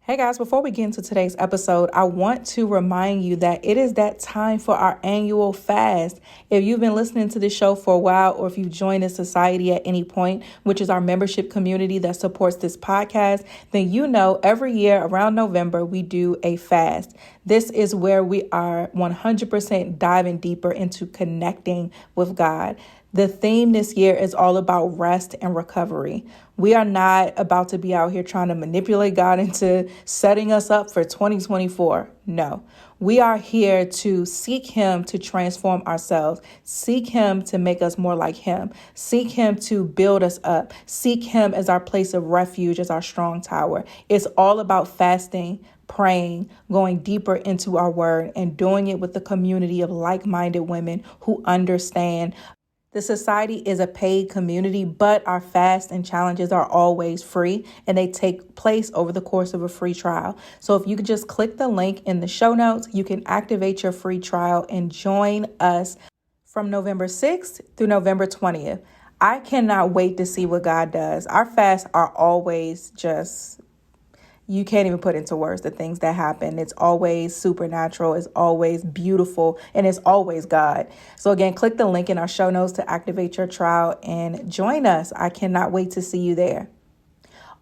Hey guys, before we get into today's episode, I want to remind you that it is that time for our annual fast. If you've been listening to this show for a while, or if you've joined the society at any point, which is our membership community that supports this podcast, then you know every year around November, we do a fast. This is where we are 100% diving deeper into connecting with God. The theme this year is all about rest and recovery. We are not about to be out here trying to manipulate God into setting us up for 2024. No, we are here to seek Him to transform ourselves, seek Him to make us more like Him, seek Him to build us up, seek Him as our place of refuge, as our strong tower. It's all about fasting, praying, going deeper into our word, and doing it with a community of like-minded women who understand. The society is a paid community, but our fasts and challenges are always free, and they take place over the course of a free trial. So if you could just click the link in the show notes, you can activate your free trial and join us from November 6th through November 20th. I cannot wait to see what God does. Our fasts are always you can't even put into words the things that happen. It's always supernatural. It's always beautiful. And it's always God. So again, click the link in our show notes to activate your trial and join us. I cannot wait to see you there.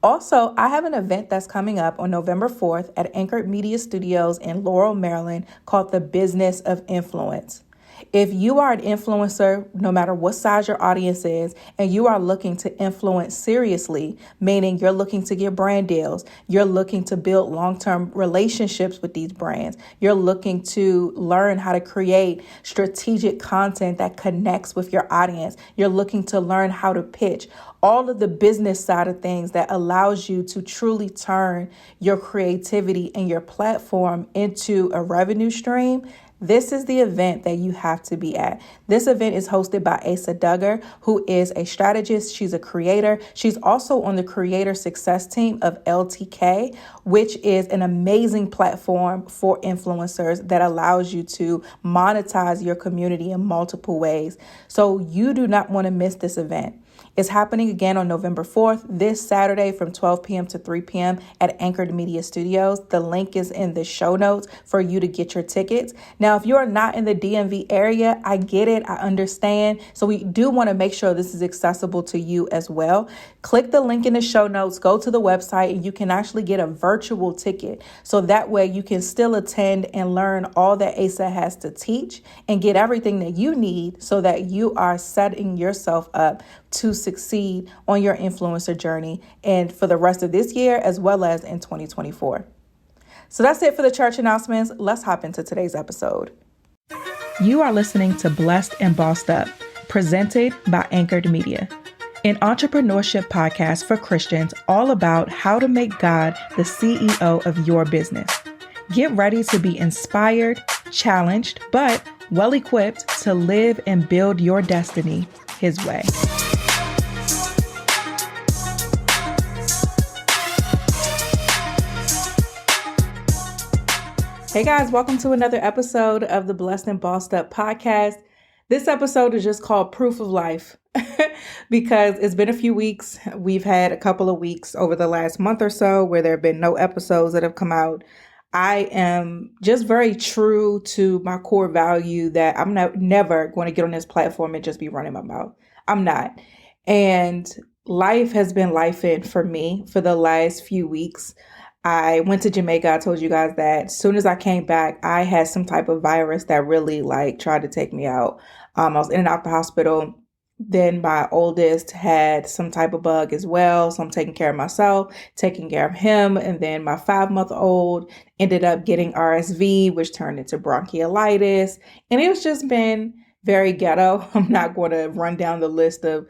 Also, I have an event that's coming up on November 4th at Anchored Media Studios in Laurel, Maryland, called The Business of Influence. If you are an influencer, no matter what size your audience is, and you are looking to influence seriously, meaning you're looking to get brand deals, you're looking to build long-term relationships with these brands, you're looking to learn how to create strategic content that connects with your audience, you're looking to learn how to pitch, all of the business side of things that allows you to truly turn your creativity and your platform into a revenue stream. This is the event that you have to be at. This event is hosted by Asa Duggar, who is a strategist. She's a creator. She's also on the creator success team of LTK, which is an amazing platform for influencers that allows you to monetize your community in multiple ways. So you do not want to miss this event. It's happening again on November 4th, this Saturday from 12 p.m. to 3 p.m. at Anchored Media Studios. The link is in the show notes for you to get your tickets. Now, if you are not in the DMV area, I get it. I understand. So we do want to make sure this is accessible to you as well. Click the link in the show notes, go to the website, and you can actually get a virtual ticket. So that way you can still attend and learn all that Asa has to teach and get everything that you need so that you are setting yourself up to succeed on your influencer journey and for the rest of this year as well as in 2024. So that's it for the church announcements. Let's hop into today's episode. You are listening to Blessed and Bossed Up, presented by Anchored Media, an entrepreneurship podcast for Christians all about how to make God the CEO of your business. Get ready to be inspired, challenged, but well-equipped to live and build your destiny His way. Hey guys, welcome to another episode of the Blessed and Bossed Up podcast. This episode is just called Proof of Life because it's been a few weeks. We've had a couple of weeks over the last month or so where there have been no episodes that have come out. I am just very true to my core value that I'm never going to get on this platform and just be running my mouth. I'm not. And life has been lifing for me for the last few weeks. I went to Jamaica. I told you guys that as soon as I came back, I had some type of virus that really tried to take me out. I was in and out the hospital. Then my oldest had some type of bug as well. So I'm taking care of myself, taking care of him. And then my 5-month-old ended up getting RSV, which turned into bronchiolitis. And it's just been very ghetto. I'm not going to run down the list of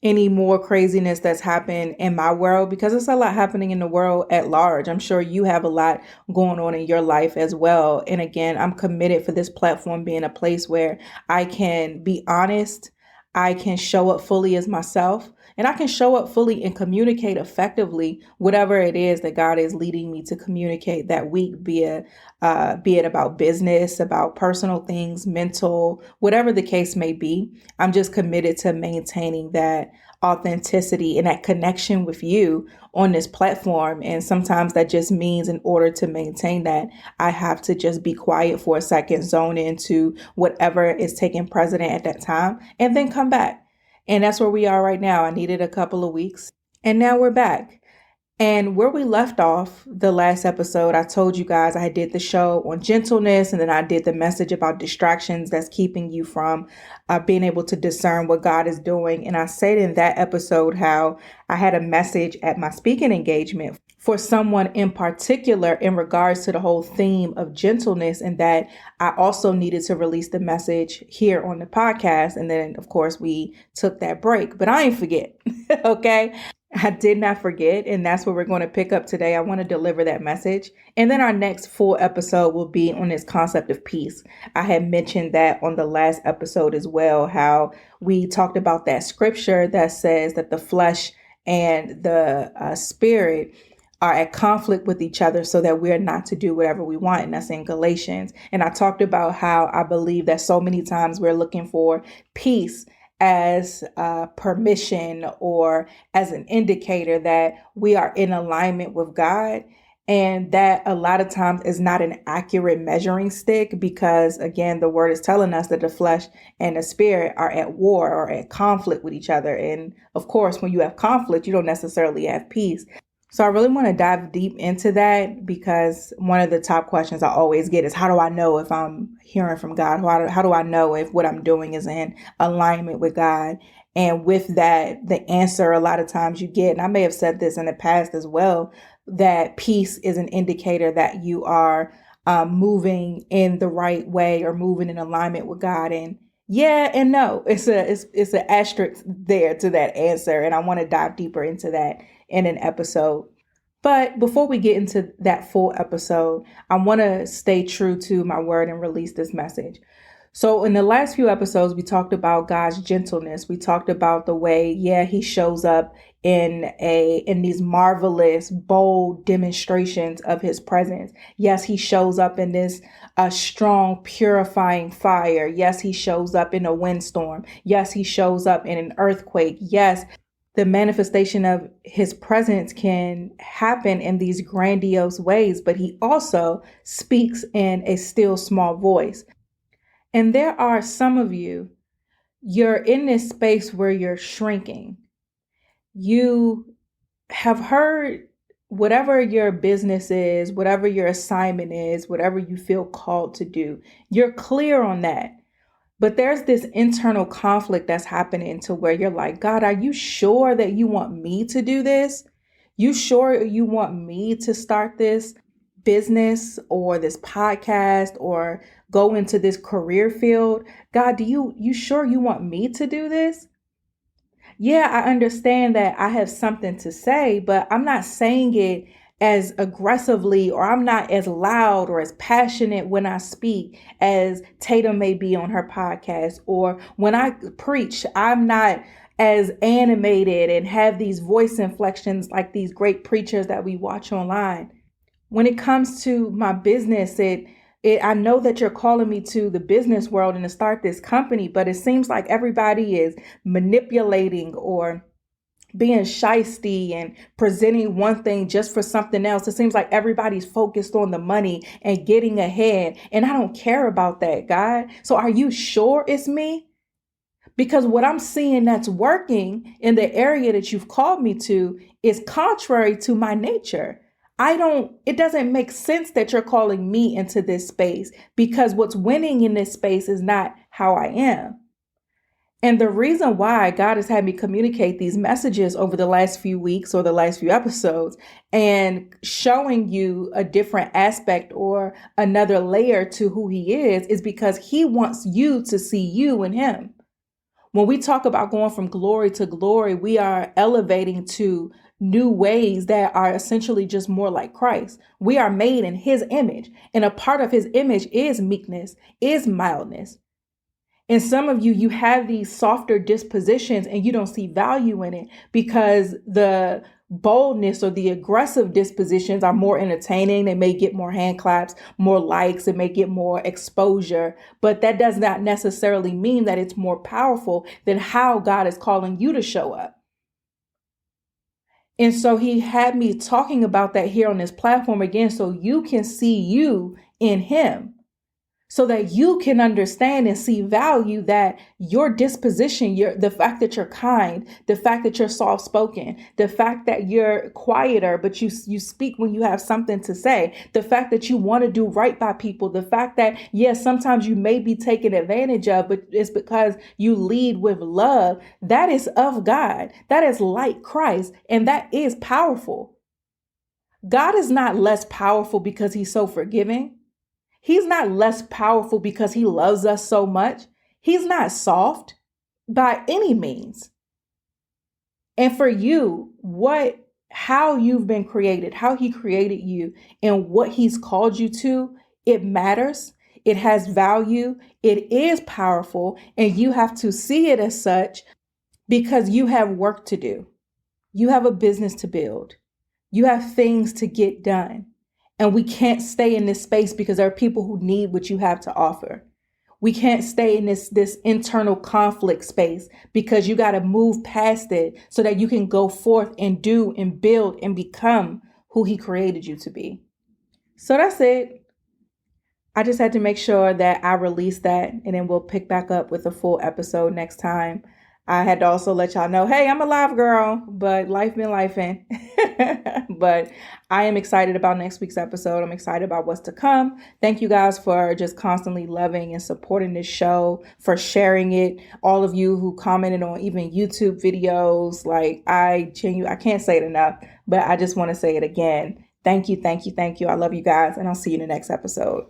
any more craziness that's happened in my world because it's a lot happening in the world at large. I'm sure you have a lot going on in your life as well. And again, I'm committed for this platform being a place where I can be honest. I can show up fully as myself. and I can show up fully and communicate effectively whatever it is that God is leading me to communicate that week, be it about business, about personal things, mental, whatever the case may be. I'm just committed to maintaining that authenticity and that connection with you on this platform. And sometimes that just means in order to maintain that, I have to just be quiet for a second, zone into whatever is taking precedent at that time, and then come back. And that's where we are right now. I needed a couple of weeks, and now we're back. And where we left off the last episode, I told you guys I did the show on gentleness, and then I did the message about distractions that's keeping you from being able to discern what God is doing. And I said in that episode how I had a message at my speaking engagement for someone in particular in regards to the whole theme of gentleness, and that I also needed to release the message here on the podcast. And then, of course, we took that break, but I ain't forget. Okay. I did not forget, and that's where we're going to pick up today. I want to deliver that message. And then our next full episode will be on this concept of peace. I had mentioned that on the last episode as well, how we talked about that scripture that says that the flesh and the spirit are at conflict with each other so that we're not to do whatever we want. And that's in Galatians. And I talked about how I believe that so many times we're looking for peace as permission or as an indicator that we are in alignment with God. And that a lot of times is not an accurate measuring stick, because again, the word is telling us that the flesh and the spirit are at war or at conflict with each other. And of course, when you have conflict, you don't necessarily have peace. So I really want to dive deep into that, because one of the top questions I always get is, how do I know if I'm hearing from God? How do I know if what I'm doing is in alignment with God? And with that, the answer a lot of times you get, and I may have said this in the past as well, that peace is an indicator that you are moving in the right way or moving in alignment with God. And yeah and no, it's an asterisk there to that answer. And I want to dive deeper into that in an episode. But before we get into that full episode, I want to stay true to my word and release this message. So in the last few episodes, we talked about God's gentleness. We talked about the way, he shows up in these marvelous, bold demonstrations of his presence. Yes, he shows up in this strong, purifying fire. Yes, he shows up in a windstorm. Yes, he shows up in an earthquake. Yes, the manifestation of his presence can happen in these grandiose ways, but he also speaks in a still small voice. And there are some of you, you're in this space where you're shrinking. You have heard whatever your business is, whatever your assignment is, whatever you feel called to do, you're clear on that. But there's this internal conflict that's happening to where you're like, God, are you sure that you want me to do this? You sure you want me to start this business or this podcast or go into this career field? God, do you sure you want me to do this? Yeah, I understand that I have something to say, but I'm not saying it as aggressively, or I'm not as loud or as passionate when I speak as Tatum may be on her podcast, or when I preach, I'm not as animated and have these voice inflections like these great preachers that we watch online. When it comes to my business, I know that you're calling me to the business world and to start this company, but it seems like everybody is manipulating or being shysty and presenting one thing just for something else. It seems like everybody's focused on the money and getting ahead. And I don't care about that, God. So are you sure it's me? Because what I'm seeing that's working in the area that you've called me to is contrary to my nature. It doesn't make sense that you're calling me into this space, because what's winning in this space is not how I am. And the reason why God has had me communicate these messages over the last few weeks or the last few episodes and showing you a different aspect or another layer to who he is because he wants you to see you in him. When we talk about going from glory to glory, we are elevating to new ways that are essentially just more like Christ. We are made in his image, and a part of his image is meekness, is mildness. And some of you, you have these softer dispositions and you don't see value in it because the boldness or the aggressive dispositions are more entertaining. They may get more hand claps, more likes, it may get more exposure, but that does not necessarily mean that it's more powerful than how God is calling you to show up. And so he had me talking about that here on this platform again, so you can see you in him, so that you can understand and see value that your disposition, the fact that you're kind, the fact that you're soft spoken, the fact that you're quieter, but you speak when you have something to say, the fact that you want to do right by people, the fact that, yes, sometimes you may be taken advantage of, but it's because you lead with love. That is of God. That is like Christ. And that is powerful. God is not less powerful because he's so forgiving. He's not less powerful because he loves us so much. He's not soft by any means. And for you, how you've been created, how he created you, and what he's called you to, it matters. It has value. It is powerful. And you have to see it as such because you have work to do. You have a business to build. You have things to get done. And we can't stay in this space because there are people who need what you have to offer. We can't stay in this internal conflict space because you got to move past it so that you can go forth and do and build and become who he created you to be. So that's it. I just had to make sure that I release that, and then we'll pick back up with a full episode next time. I had to also let y'all know, hey, I'm a live girl, but life been lifing. But I am excited about next week's episode. I'm excited about what's to come. Thank you guys for just constantly loving and supporting this show, for sharing it. All of you who commented on even YouTube videos, like I can't say it enough, but I just want to say it again. Thank you, thank you, thank you. I love you guys, and I'll see you in the next episode.